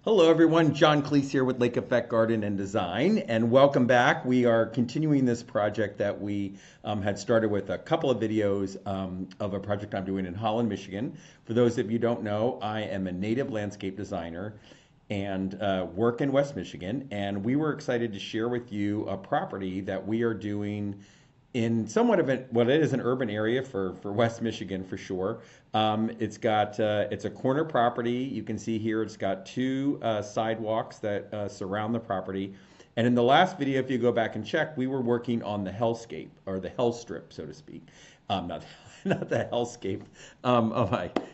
Hello everyone, John Clese here with Lake Effect Garden and Design, and welcome back. We are continuing this project that we had started with a couple of videos of a project I'm doing in Holland, Michigan. For those of you who don't know, I am a native landscape designer and work in West Michigan, and we were excited to share with you a property that we are doing in somewhat of what it is an urban area for West Michigan for sure. It's a corner property. You can see here it's got two sidewalks that surround the property. And in the last video, if you go back and check, we were working on the hellscape or the hell strip, so to speak. Not not the hellscape.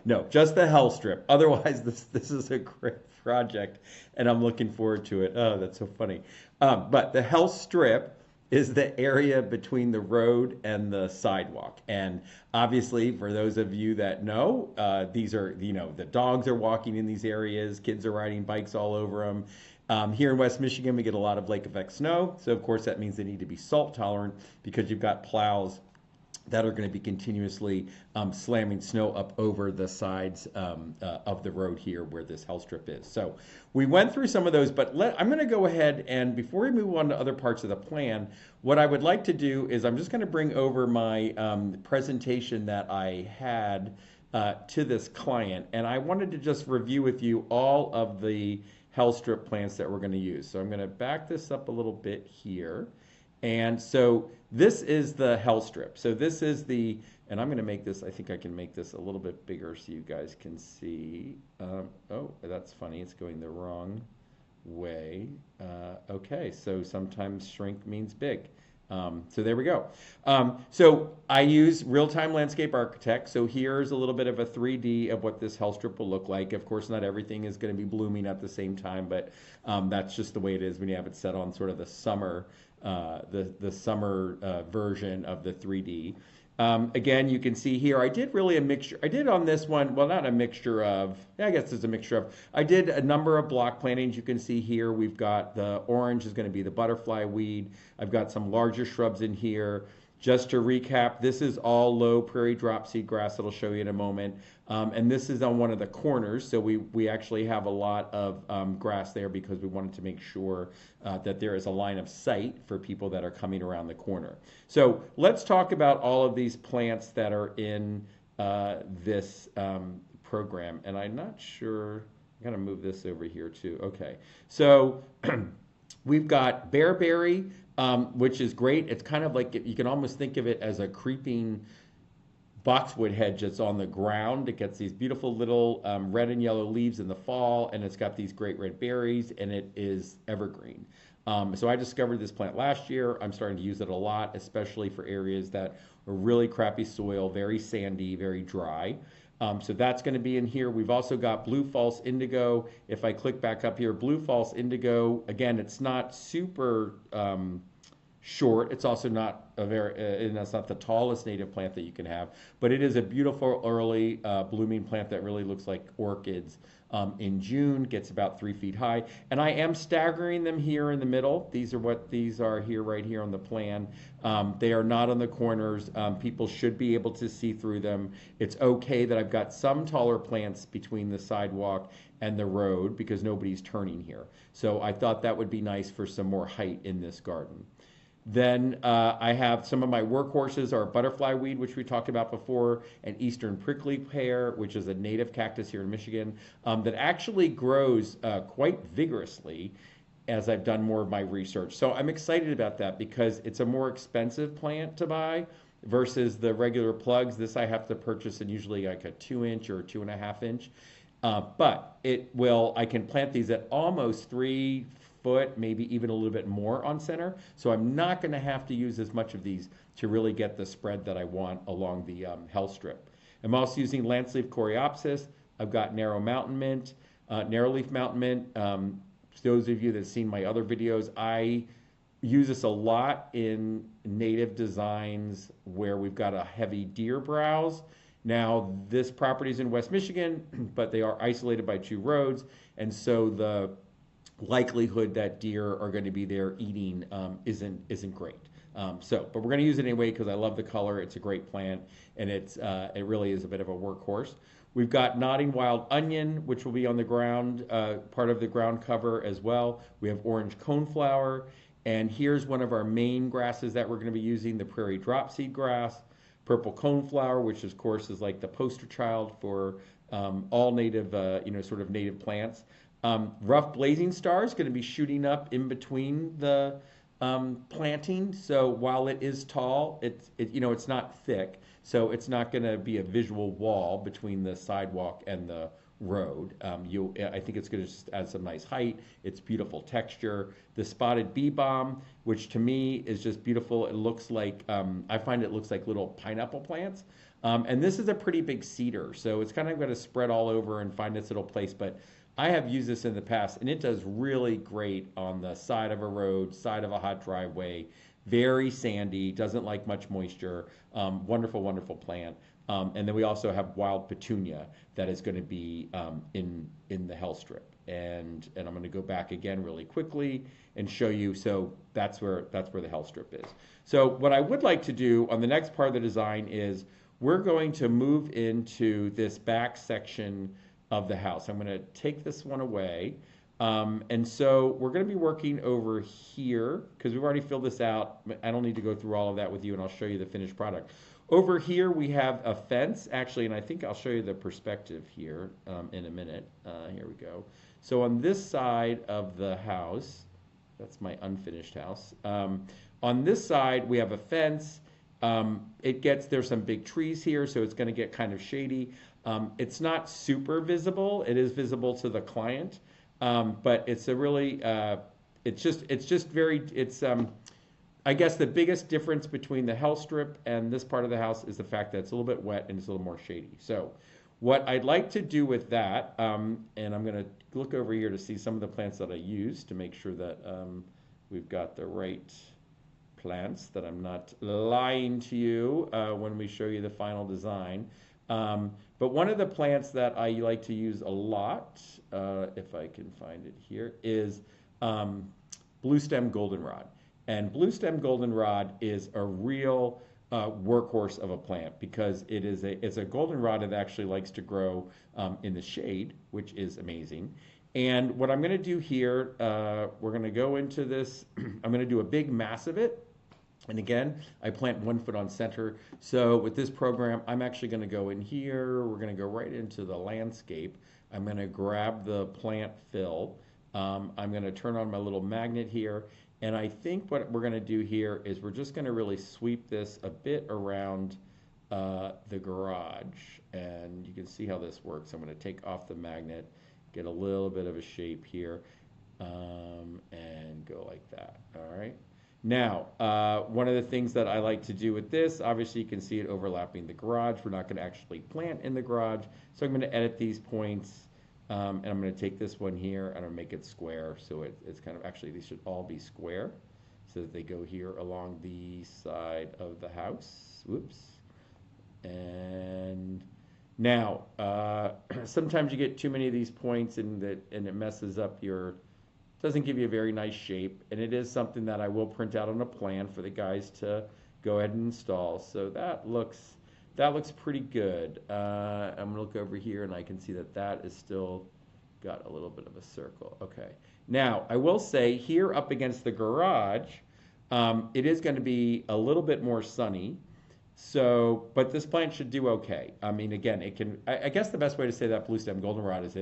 No, just the hell strip. Otherwise, this is a great project, and I'm looking forward to it. Oh, that's so funny. But the hell strip is the area between the road and the sidewalk. And obviously, for those of you that know, these are, the dogs are walking in these areas, kids are riding bikes all over them. Here in West Michigan, we get a lot of lake effect snow. So, of course, that means they need to be salt tolerant because you've got plows that are going to be continuously slamming snow up over the sides of the road here where this hell strip is. So we went through some of those, but I'm going to go ahead and before we move on to other parts of the plan, what I would like to do is I'm just going to bring over my presentation that I had to this client, and I wanted to just review with you all of the hell strip plants that we're going to use. So I'm going to back this up a little bit here. And so this is the hell strip. So this is and I'm going to make this, I think I can make this a little bit bigger so you guys can see. Oh, that's funny. It's going the wrong way. Okay, so sometimes shrink means big. So there we go. So I use Real-Time Landscape Architect. So here's a little bit of a 3D of what this hell strip will look like. Of course, not everything is going to be blooming at the same time, but that's just the way it is when you have it set on sort of the summer version of the 3D. Again, you can see here, I did really a mixture. I did on this one, well, not a mixture of, yeah, I guess it's a mixture of, I did a number of block plantings. You can see here, we've got the orange is going to be the butterfly weed. I've got some larger shrubs in here. Just to recap, this is all low prairie dropseed grass that I'll show you in a moment. And this is on one of the corners, so we actually have a lot of grass there because we wanted to make sure that there is a line of sight for people that are coming around the corner. So let's talk about all of these plants that are in this program. And I'm not sure, I'm going to move this over here too. Okay, so we've got bearberry, which is great. It's kind of like, you can almost think of it as a creeping boxwood hedge that's on the ground. It gets these beautiful little red and yellow leaves in the fall, and it's got these great red berries, and it is evergreen. So I discovered this plant last year. I'm starting to use it a lot, especially for areas that are really crappy soil, very sandy, very dry. So that's going to be in here. We've also got blue false indigo. If I click back up here, blue false indigo, again, it's not super short. It's also not and that's not the tallest native plant that you can have, but it is a beautiful early blooming plant that really looks like orchids. In June, gets about 3 feet high, and I am staggering them here in the middle. These are what these are here, right here on the plan. They are not on the corners. People should be able to see through them. It's okay that I've got some taller plants between the sidewalk and the road because nobody's turning here. So I thought that would be nice for some more height in this garden. Then I have some of my workhorses are butterfly weed, which we talked about before, and eastern prickly pear, which is a native cactus here in Michigan, that actually grows quite vigorously as I've done more of my research. So I'm excited about that because it's a more expensive plant to buy versus the regular plugs. This I have to purchase in usually like a 2-inch or 2.5-inch. But I can plant these at almost 3 foot, maybe even a little bit more on center. So I'm not going to have to use as much of these to really get the spread that I want along the hell strip. I'm also using lance-leaf coreopsis. I've got narrow mountain mint, narrow-leaf mountain mint. Those of you that have seen my other videos, I use this a lot in native designs where we've got a heavy deer browse. Now, this property is in West Michigan, but they are isolated by 2 roads, and so the likelihood that deer are going to be there eating isn't great. But we're going to use it anyway because I love the color. It's a great plant, and it really is a bit of a workhorse. We've got nodding wild onion, which will be on the ground, part of the ground cover as well. We have orange coneflower. And here's one of our main grasses that we're going to be using, the prairie dropseed grass, purple coneflower, which of course is like the poster child for all native, sort of native plants. Rough blazing star is going to be shooting up in between the planting. So while it is tall, it's not thick, so it's not going to be a visual wall between the sidewalk and the road. I think it's going to just add some nice height. It's beautiful texture. The spotted bee balm, which to me is just beautiful. It looks like I find it looks like little pineapple plants. And this is a pretty big cedar, so it's kind of going to spread all over and find its little place. But I have used this in the past, and it does really great on the side of a road, side of a hot driveway. Very sandy, doesn't like much moisture. Wonderful, wonderful plant. And then we also have wild petunia that is going to be in the hell strip. And I'm going to go back again really quickly and show you. So that's where the hell strip is. So what I would like to do on the next part of the design is we're going to move into this back section of the house. I'm going to take this one away. And so we're going to be working over here because we've already filled this out. I don't need to go through all of that with you, and I'll show you the finished product. Over here we have a fence, actually, and I think I'll show you the perspective here in a minute. Here we go. So on this side of the house, that's my unfinished house. On this side we have a fence. There's some big trees here, so it's going to get kind of shady. It's not super visible. It is visible to the client. But it's a really, I guess the biggest difference between the hell strip and this part of the house is the fact that it's a little bit wet and it's a little more shady. So what I'd like to do with that, and I'm going to look over here to see some of the plants that I used to make sure that we've got the right plants, that I'm not lying to you when we show you the final design. But one of the plants that I like to use a lot, if I can find it here, is blue stem goldenrod. And blue stem goldenrod is a real workhorse of a plant because it's a goldenrod that actually likes to grow in the shade, which is amazing. And what I'm going to do here, we're going to go into this. I'm going to do a big mass of it. And again, I plant 1 foot on center. So with this program, I'm actually going to go in here. We're going to go right into the landscape. I'm going to grab the plant fill. I'm going to turn on my little magnet here. And I think what we're going to do here is we're just going to really sweep this a bit around the garage. And you can see how this works. I'm going to take off the magnet, get a little bit of a shape here, and go like that. All right. Now, one of the things that I like to do with this, obviously you can see it overlapping the garage. We're not going to actually plant in the garage. So I'm going to edit these points, and I'm going to take this one here and I'll make it square. So it's kind of, actually these should all be square so that they go here along the side of the house. Whoops. And now, sometimes you get too many of these points and it messes up doesn't give you a very nice shape, and it is something that I will print out on a plan for the guys to go ahead and install. So that looks pretty good. I'm gonna look over here and I can see that is still got a little bit of a circle. Okay. Now I will say here up against the garage, it is going to be a little bit more sunny. So, but this plant should do okay. I mean, again, I guess the best way to say that blue stem goldenrod is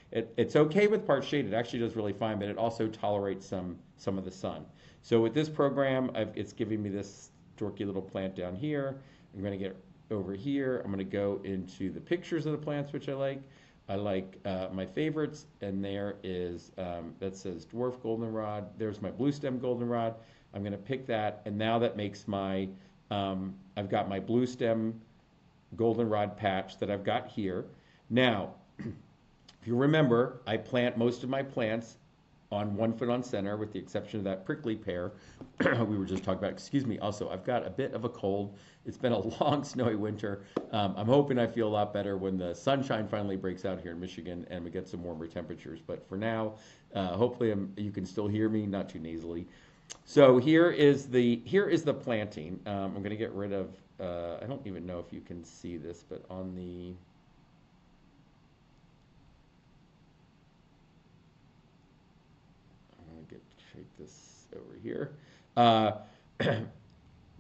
it's okay with part shade. It actually does really fine, but it also tolerates some of the sun. So with this program, it's giving me this dorky little plant down here. I'm going to get over here. I'm going to go into the pictures of the plants, which I like. I like my favorites, and there is, that says dwarf goldenrod. There's my blue stem goldenrod. I'm going to pick that, and now that makes my, I've got my blue stem goldenrod patch that I've got here. Now, if you remember, I plant most of my plants on 1 foot on center, with the exception of that prickly pear we were just talking about. Excuse me. Also, I've got a bit of a cold. It's been a long, snowy winter. I'm hoping I feel a lot better when the sunshine finally breaks out here in Michigan and we get some warmer temperatures. But for now, hopefully you can still hear me, not too nasally. So here is the planting. I'm going to get rid of, I don't even know if you can see this, but on the, take this over here. Uh,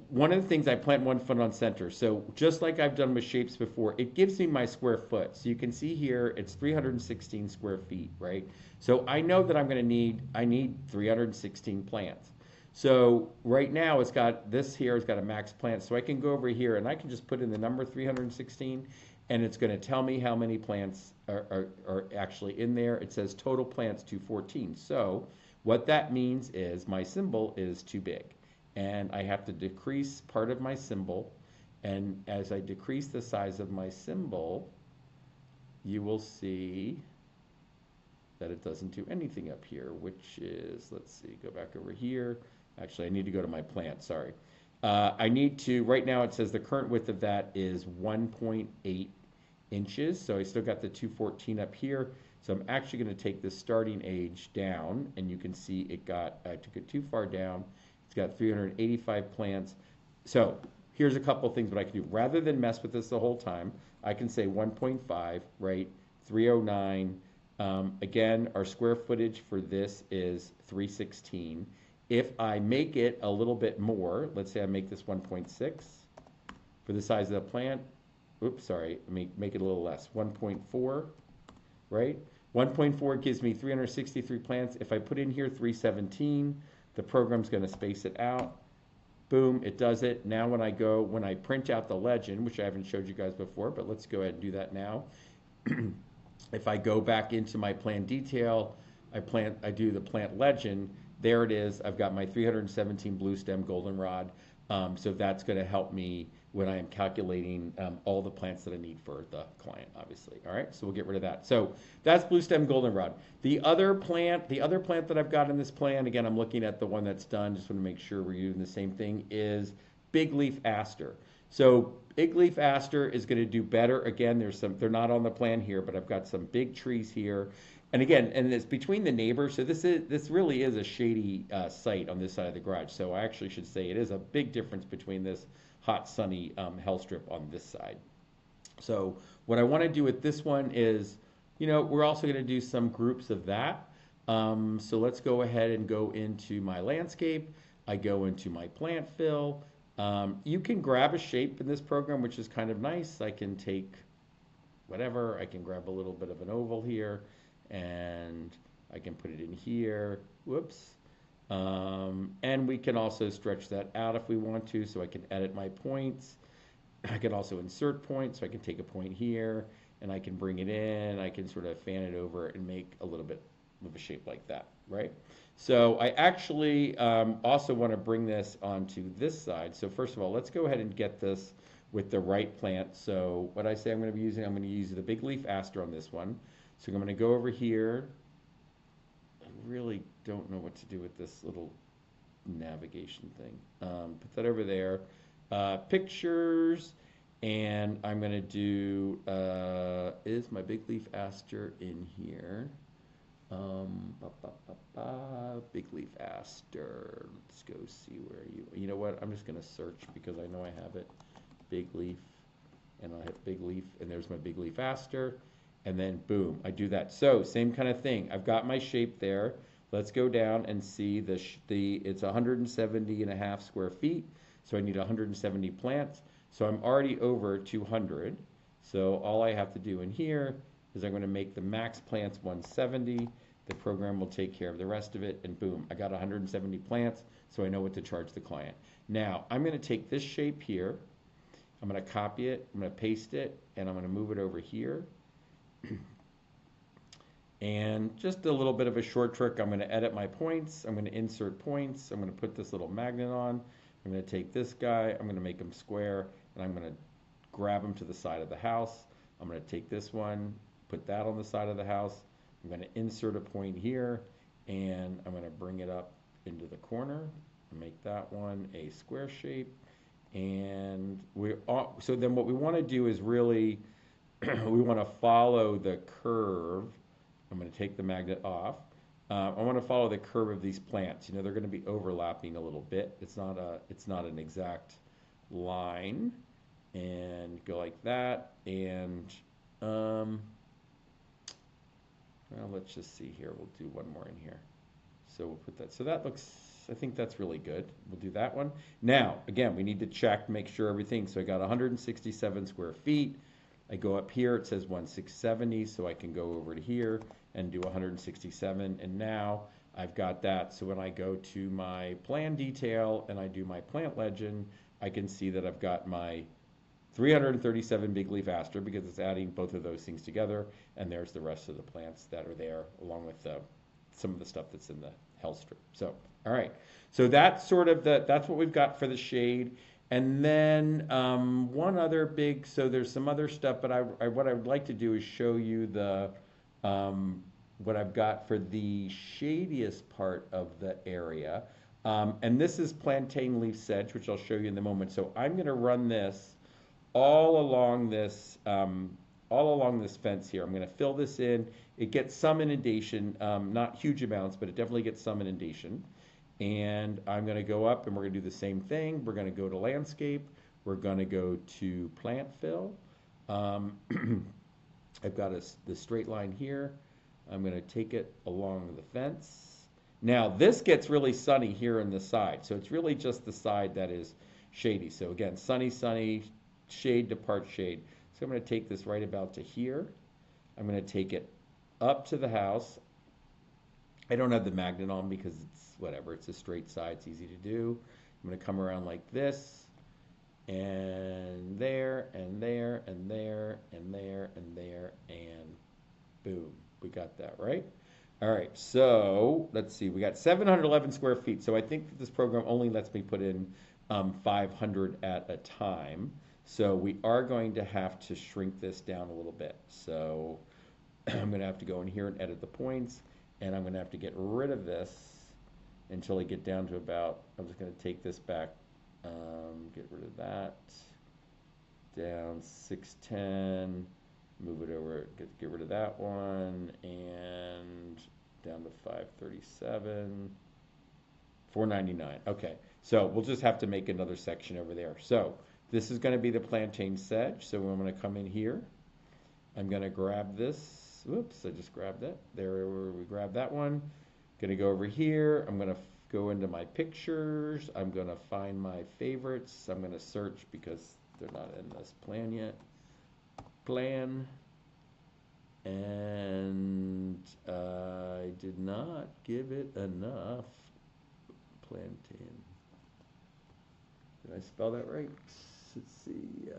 one of the things I plant 1 foot on center. So just like I've done with shapes before, it gives me my square foot. So you can see here, it's 316 square feet, right? So I know that I need 316 plants. So right now it's got, this here has got a max plant. So I can go over here and I can just put in the number 316 and it's going to tell me how many plants are actually in there. It says total plants 214. So what that means is my symbol is too big and I have to decrease part of my symbol. And as I decrease the size of my symbol, you will see that it doesn't do anything up here, which is, let's see, go back over here. Actually, I need to go to my plant, sorry. I need to, right now it says the current width of that is 1.8 inches. So I still got the 214 up here. So I'm actually going to take the starting age down, and you can see it got, I took it too far down. It's got 385 plants. So here's a couple things what I can do. Rather than mess with this the whole time, I can say 1.5, right? 309. Again, our square footage for this is 316. If I make it a little bit more, let's say I make this 1.6 for the size of the plant. Oops, sorry, make it a little less, 1.4, right? 1.4 gives me 363 plants. If I put in here 317, the program's going to space it out. Boom, it does it. Now when I print out the legend, which I haven't showed you guys before, but let's go ahead and do that now. If I go back into my plant detail, I do the plant legend. There it is. I've got my 317 blue stem goldenrod. So that's going to help me when I am calculating all the plants that I need for the client, obviously. All right, so we'll get rid of that. So that's blue stem goldenrod. The other plant that I've got in this plan, again, I'm looking at the one that's done, just want to make sure we're using the same thing, is big leaf aster. So big leaf aster is going to do better. Again, they're not on the plan here, but I've got some big trees here. And again, and it's between the neighbors, so this really is a shady site on this side of the garage. So I actually should say it is a big difference between this hot, sunny hell strip on this side. So what I want to do with this one is, we're also going to do some groups of that. So let's go ahead and go into my landscape. I go into my plant fill. You can grab a shape in this program, which is kind of nice. I can take whatever. I can grab a little bit of an oval here. And I can put it in here, whoops. And we can also stretch that out if we want to, so I can edit my points. I can also insert points, so I can take a point here, and I can bring it in, I can sort of fan it over and make a little bit of a shape like that, right? So I actually also want to bring this onto this side. So first of all, let's go ahead and get this with the right plant. So what I say I'm going to be using, I'm going to use the big leaf aster on this one. So I'm going to go over here. I really don't know what to do with this little navigation thing. Put that over there. Pictures, and I'm going to do, is my big leaf aster in here? Big leaf aster. Let's go see where you know what? I'm just going to search because I know I have it. Big leaf, and I'll hit big leaf, and there's my big leaf aster. And then boom, I do that. So same kind of thing. I've got my shape there. Let's go down and see it's 170 and a half square feet. So I need 170 plants. So I'm already over 200. So all I have to do in here is I'm going to make the max plants 170. The program will take care of the rest of it. And boom, I got 170 plants. So I know what to charge the client. Now I'm going to take this shape here. I'm going to copy it. I'm going to paste it. And I'm going to move it over here. And just a little bit of a short trick, I'm going to edit my points, I'm going to insert points, I'm going to put this little magnet on, I'm going to take this guy, I'm going to make him square, and I'm going to grab him to the side of the house. I'm going to take this one, put that on the side of the house, I'm going to insert a point here, and I'm going to bring it up into the corner, and make that one a square shape. And so then what we want to do is really we want to follow the curve. I'm going to take the magnet off. I want to follow the curve of these plants. They're going to be overlapping a little bit. It's not an exact line. And go like that. And well, let's just see here. We'll do one more in here. So we'll put that. So that looks, I think that's really good. We'll do that one. Now, again, we need to check, make sure everything. So I got 167 square feet. I go up here, it says 1670, so I can go over to here and do 167. And now I've got that. So when I go to my plan detail and I do my plant legend, I can see that I've got my 337 big leaf aster because it's adding both of those things together. And there's the rest of the plants that are there along with some of the stuff that's in the health strip. So, all right. So that's sort of that's what we've got for the shade. And then one other big, so there's some other stuff, but what I would like to do is show you the what I've got for the shadiest part of the area. And this is plantain leaf sedge, which I'll show you in a moment. So I'm going to run this all along this fence here. I'm going to fill this in. It gets some inundation, not huge amounts, but it definitely gets some inundation. And I'm going to go up and we're going to do the same thing. We're going to go to landscape. We're going to go to plant fill. I've got the straight line here. I'm going to take it along the fence. Now this gets really sunny here on the side. So it's really just the side that is shady. So again, sunny, sunny, shade to part shade. So I'm going to take this right about to here. I'm going to take it up to the house. I don't have the magnet on because it's whatever, it's a straight side, it's easy to do. I'm going to come around like this, and there, and there, and there, and there, and there, and boom, we got that, right? All right, so let's see, we got 711 square feet, so I think that this program only lets me put in 500 at a time, so we are going to have to shrink this down a little bit. So I'm going to have to go in here and edit the points. And I'm going to have to get rid of this until I get down to about, I'm just going to take this back, get rid of that, down 610, move it over, get rid of that one, and down to 537, 499. Okay, so we'll just have to make another section over there. So this is going to be the plantain sedge. So I'm going to come in here. I'm going to grab this. Whoops, I just grabbed that. There, we grabbed that one. Gonna go over here. I'm gonna go into my pictures. I'm gonna find my favorites. I'm gonna search because they're not in this plan yet. Plan. And I did not give it enough plantain. Did I spell that right? Let's see.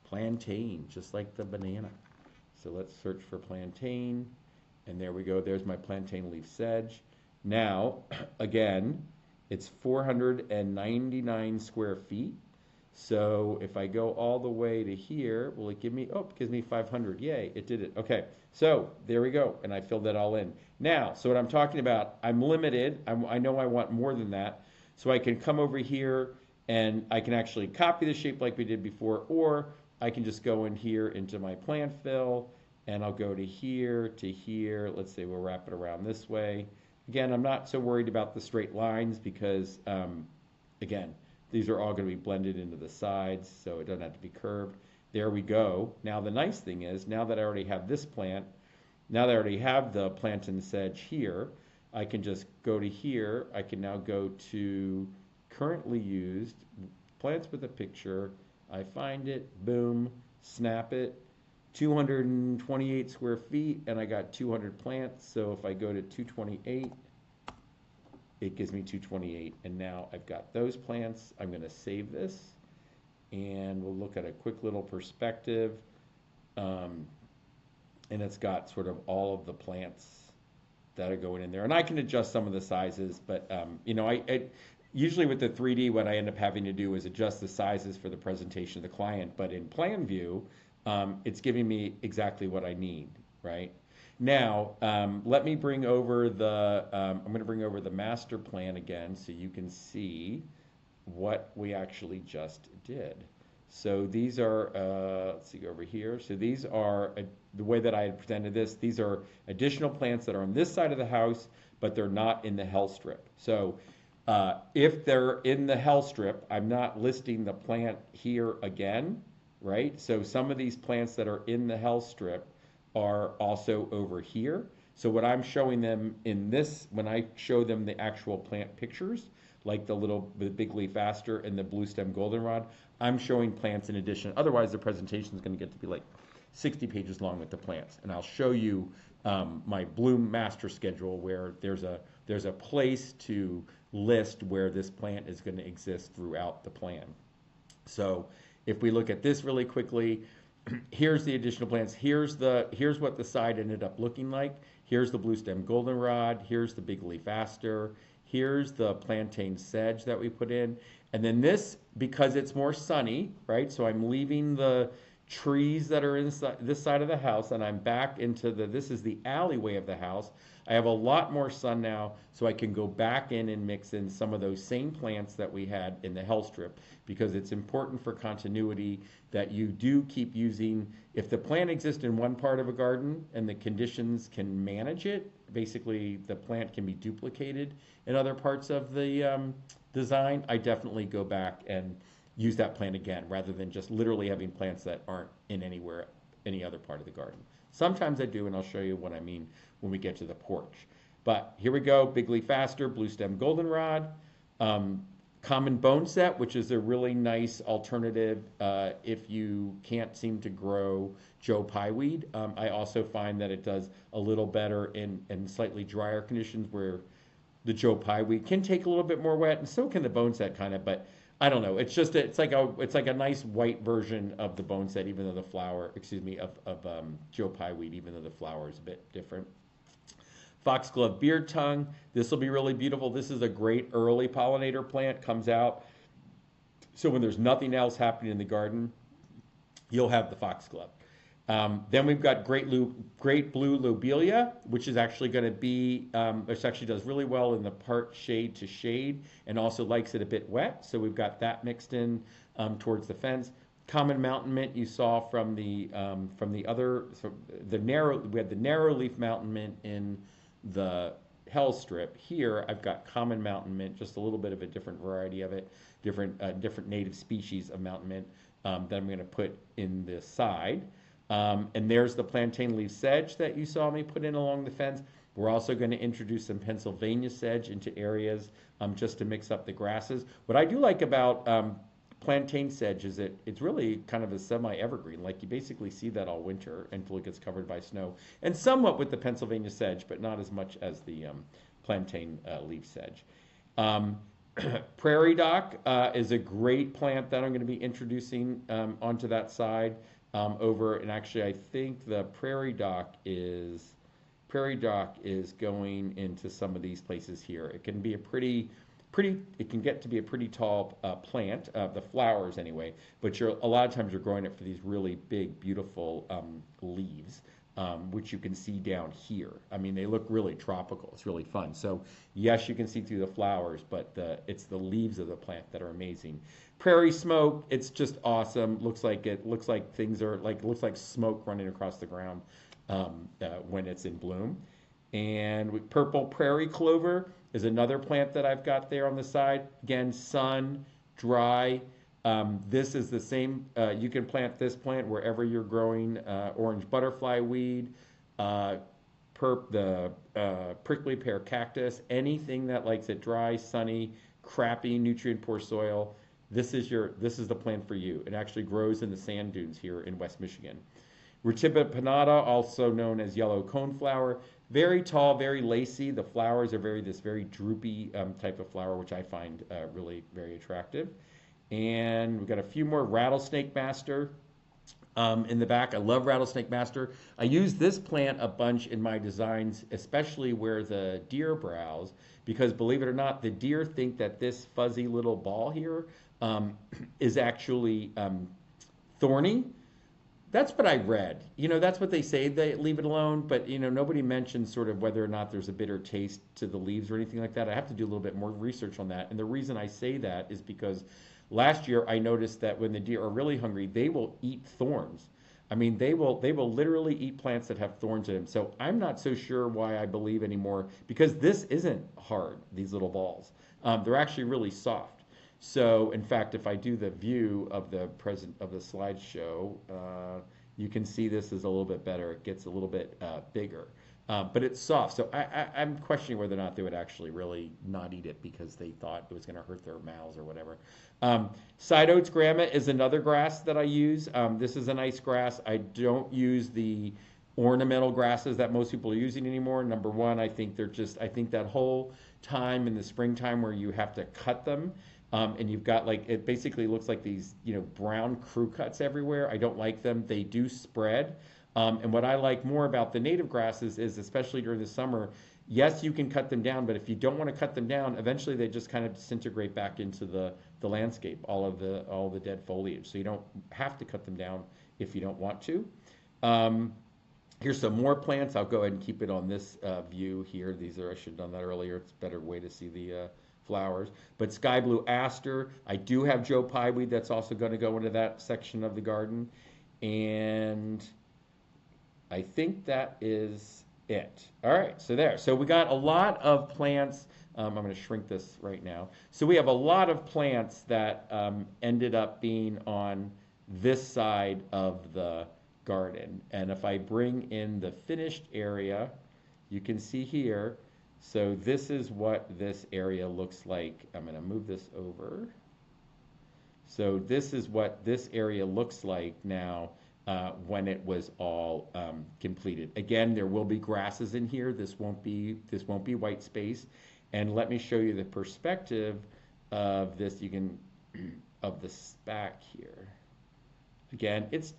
Plantain, just like the banana. So let's search for plantain, and there we go. There's my plantain leaf sedge. Now, again, it's 499 square feet. So if I go all the way to here, will it give me, oh, it gives me 500. Yay, it did it. Okay, so there we go, and I filled that all in. Now, so what I'm talking about, I'm limited. I know I want more than that. So I can come over here, and I can actually copy the shape like we did before, or I can just go in here into my plant fill, and I'll go to here, let's say we'll wrap it around this way. Again, I'm not so worried about the straight lines because, again, these are all going to be blended into the sides, so it doesn't have to be curved. There we go. Now the nice thing is, now that I already have this plant, now that I already have the plantain sedge here, I can just go to here. I can now go to currently used, plants with a picture, I find it, boom, snap it, 228 square feet, and I got 200 plants. So if I go to 228, it gives me 228. And now I've got those plants. I'm going to save this, and we'll look at a quick little perspective. And it's got sort of all of the plants that are going in there. And I can adjust some of the sizes, but, you know, I usually with the 3D, what I end up having to do is adjust the sizes for the presentation of the client. But in plan view, it's giving me exactly what I need, right? Now, let me bring over the, I'm going to bring over the master plan again so you can see what we actually just did. So these are, let's see, go over here. So these are, the way that I had presented this, these are additional plants that are on this side of the house, but they're not in the health strip. So if they're in the health strip, I'm not listing the plant here again, right? So some of these plants that are in the health strip are also over here. So what I'm showing them in this, when I show them the actual plant pictures, like the big leaf aster and the blue stem goldenrod, I'm showing plants in addition. Otherwise, the presentation is going to get to be like 60 pages long with the plants. And I'll show you my bloom master schedule where there's a place to list where this plant is going to exist throughout the plan. So if we look at this really quickly, here's the additional plants. Here's what the side ended up looking like. Here's the blue stem goldenrod. Here's the big leaf aster. Here's the plantain sedge that we put in. And then this, because it's more sunny, right? So I'm leaving the trees that are inside this side of the house, and I'm back into this is the alleyway of the house. I have a lot more sun now, so I can go back in and mix in some of those same plants that we had in the hell strip, because it's important for continuity that you do keep using, if the plant exists in one part of a garden and the conditions can manage it, basically the plant can be duplicated in other parts of the design, I definitely go back and use that plant again, rather than just literally having plants that aren't in any other part of the garden. Sometimes I do, and I'll show you what I mean when we get to the porch. But here we go, big leaf aster, blue stem goldenrod, common bone set, which is a really nice alternative if you can't seem to grow Joe Pyeweed. I also find that it does a little better in slightly drier conditions where the Joe Pyeweed can take a little bit more wet, and so can the bone set kind of, but I don't know. It's just it's like a nice white version of the bone set, even though the flower, of Joe Pyeweed, even though the flower is a bit different. Foxglove beard tongue. This will be really beautiful. This is a great early pollinator plant. Comes out. So when there's nothing else happening in the garden, you'll have the foxglove. Then we've got great blue lobelia, which is actually going to be, which actually does really well in the part shade to shade, and also likes it a bit wet. So we've got that mixed in towards the fence. Common mountain mint you saw from the other, so we had the narrow leaf mountain mint in the hell strip. Here I've got common mountain mint, just a little bit of a different variety of it, different native species of mountain mint that I'm going to put in the side. And there's the plantain leaf sedge that you saw me put in along the fence. We're also going to introduce some Pennsylvania sedge into areas just to mix up the grasses. What I do like about plantain sedge is it's really kind of a semi-evergreen. Like you basically see that all winter until it gets covered by snow. And somewhat with the Pennsylvania sedge, but not as much as the plantain leaf sedge. Prairie dock is a great plant that I'm going to be introducing onto that side. And actually I think the prairie dock is going into some of these places here. It can be it can get to be a pretty tall plant, the flowers anyway, but a lot of times you're growing it for these really big, beautiful leaves, which you can see down here. I mean, they look really tropical. It's really fun. So yes, you can see through the flowers, but it's the leaves of the plant that are amazing. Prairie smoke, it's just awesome. Looks like smoke running across the ground when it's in bloom. And purple prairie clover is another plant that I've got there on the side. Again, sun, dry. This is the same. You can plant this plant wherever you're growing orange butterfly weed, the prickly pear cactus, anything that likes it dry, sunny, crappy, nutrient poor soil. This is the plant for you. It actually grows in the sand dunes here in West Michigan. Rutiba pinnata, also known as yellow coneflower, very tall, very lacy. The flowers are this very droopy type of flower, which I find really very attractive. And we've got a few more rattlesnake master in the back. I love rattlesnake master. I use this plant a bunch in my designs, especially where the deer browse, because believe it or not, the deer think that this fuzzy little ball here is actually thorny. That's what I read. That's what they say. They leave it alone, but nobody mentions sort of whether or not there's a bitter taste to the leaves or anything like that. I have to do a little bit more research on that. And the reason I say that is because last year I noticed that when the deer are really hungry, they will eat thorns. I mean, they will literally eat plants that have thorns in them. So I'm not so sure why I believe anymore, because this isn't hard, these little balls. They're actually really soft. So, in fact, if I do the view of the slideshow, you can see this is a little bit better. It gets a little bit bigger. but it's soft. So I'm questioning whether or not they would actually really not eat it because they thought it was going to hurt their mouths or whatever. Side oats grama is another grass that I use. This is a nice grass. I don't use the ornamental grasses that most people are using anymore. Number one, I think I think that whole time in the springtime where you have to cut them, and you've got like, it basically looks like these, brown crew cuts everywhere. I don't like them. They do spread. And what I like more about the native grasses is, especially during the summer, yes, you can cut them down, but if you don't want to cut them down, eventually they just kind of disintegrate back into the landscape, all the dead foliage. So you don't have to cut them down if you don't want to. Here's some more plants. I'll go ahead and keep it on this view here. I should have done that earlier. It's a better way to see the flowers. But sky blue aster. I do have Joe Pyeweed that's also going to go into that section of the garden. And I think that is it. All right, so there. So we got a lot of plants. I'm going to shrink this right now. So we have a lot of plants that ended up being on this side of the garden. And if I bring in the finished area, you can see here, so this is what this area looks like. I'm going to move this over. So this is what this area looks like now when it was all completed. Again, there will be grasses in here. This won't be white space. And let me show you the perspective of this. Of the SPAC here. Again, it's,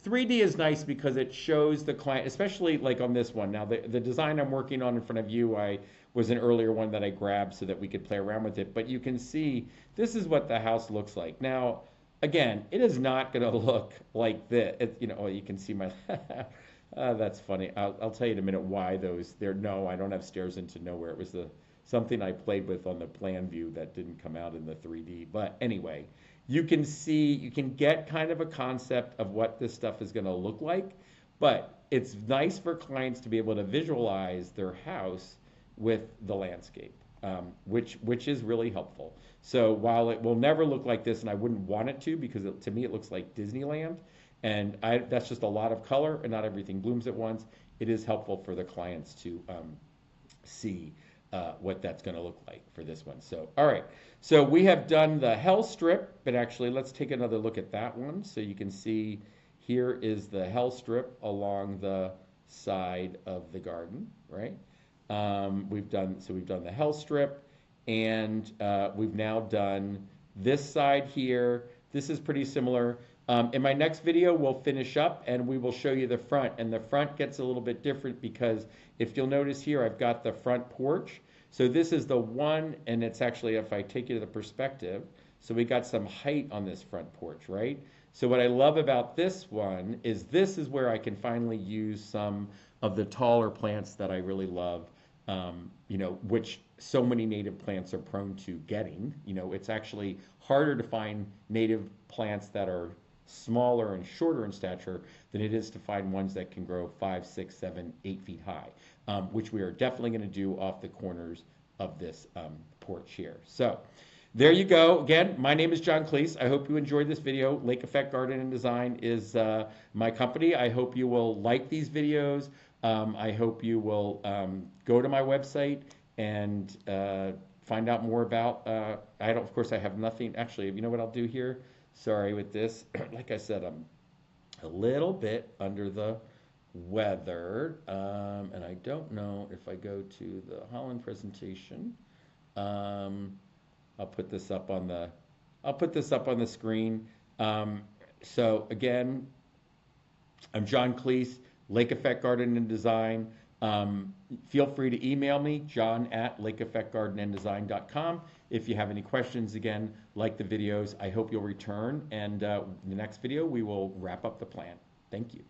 3D is nice because it shows the client, especially like on this one. Now, the design I'm working on in front of you, was an earlier one that I grabbed so that we could play around with it. But you can see this is what the house looks like. Now, again, it is not going to look like this. You can see my, that's funny. I'll tell you in a minute why no, I don't have stairs into nowhere. It was something I played with on the plan view that didn't come out in the 3D. But anyway, you can get kind of a concept of what this stuff is going to look like, but it's nice for clients to be able to visualize their house with the landscape, which is really helpful. So while it will never look like this, and I wouldn't want it to, because to me it looks like Disneyland, and that's just a lot of color and not everything blooms at once, it is helpful for the clients to see what that's going to look like for this one. So, all right. So we have done the hell strip, but actually let's take another look at that one. So you can see here is the hell strip along the side of the garden, right? We've done the hell strip, and we've now done this side here. This is pretty similar. In my next video, we'll finish up and we will show you the front. And the front gets a little bit different because if you'll notice here, I've got the front porch. So this is the one, and it's actually, if I take you to the perspective, so we got some height on this front porch, right? So what I love about this one is this is where I can finally use some of the taller plants that I really love, which so many native plants are prone to getting. It's actually harder to find native plants that are smaller and shorter in stature than it is to find ones that can grow 5, 6, 7, 8 feet high, which we are definitely going to do off the corners of this porch here. So there you go. Again, my name is John Clese. I hope you enjoyed this video. Lake Effect Garden and Design is my company. I hope you will like these videos. I hope you will go to my website and find out more about, of course, I have nothing. Actually, you know what I'll do here? Sorry with this. Like I said, I'm a little bit under the weather, and I don't know if I go to the Holland presentation. I'll put this up on the screen. So again, I'm John Clese, Lake Effect Garden and Design. Feel free to email me, john@lakeeffectgardenanddesign.com. If you have any questions, again, like the videos, I hope you'll return. And the next video, we will wrap up the plan. Thank you.